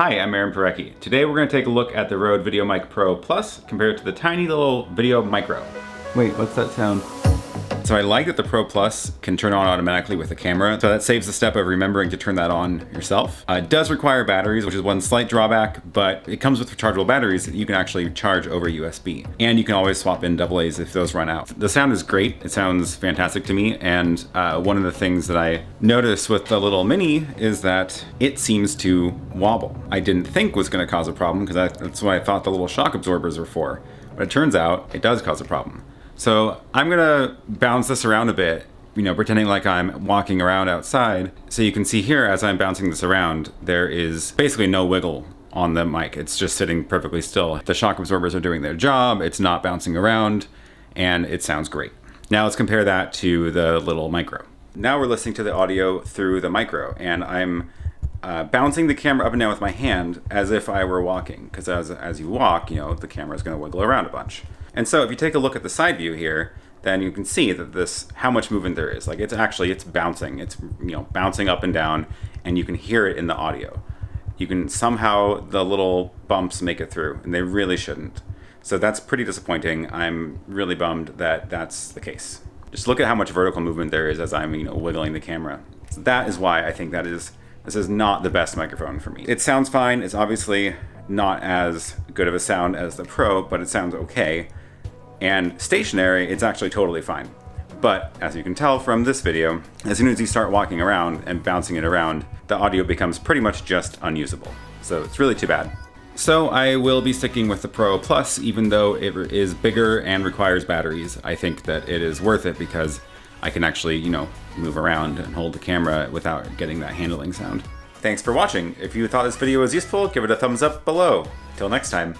Hi, I'm Aaron Parecki. Today we're going to take a look at the Rode VideoMic Pro Plus compared to the tiny little VideoMicro. Wait, what's that sound? So I like that the Pro Plus can turn on automatically with the camera, so that saves the step of remembering to turn that on yourself. It does require batteries, which is one slight drawback, but it comes with rechargeable batteries that you can actually charge over USB. And you can always swap in AA's if those run out. The sound is great. It sounds fantastic to me, and one of the things that I noticed with the little Mini is that it seems to wobble. I didn't think was going to cause a problem because that's what I thought the little shock absorbers were for, but it turns out it does cause a problem. So I'm gonna bounce this around a bit, pretending like I'm walking around outside. So you can see here as I'm bouncing this around, there is basically no wiggle on the mic. It's just sitting perfectly still. The shock absorbers are doing their job, it's not bouncing around, and it sounds great. Now let's compare that to the little micro. Now we're listening to the audio through the micro, and I'm bouncing the camera up and down with my hand as if I were walking, because as you walk, the camera is going to wiggle around a bunch. And so if you take a look at the side view here, then you can see that how much movement there is. Like it's bouncing. It's bouncing up and down, and you can hear it in the audio. You can somehow, the little bumps make it through, and they really shouldn't. So that's pretty disappointing. I'm really bummed that that's the case. Just look at how much vertical movement there is as I'm wiggling the camera. So that is why I think this is not the best microphone for me. It sounds fine. It's obviously not as good of a sound as the Pro, but it sounds okay. And stationary, it's actually totally fine. But as you can tell from this video, as soon as you start walking around and bouncing it around, the audio becomes pretty much just unusable. So it's really too bad. So I will be sticking with the Pro Plus, even though it is bigger and requires batteries. I think that it is worth it because I can actually, move around and hold the camera without getting that handling sound. Thanks for watching. If you thought this video was useful, give it a thumbs up below. Till next time.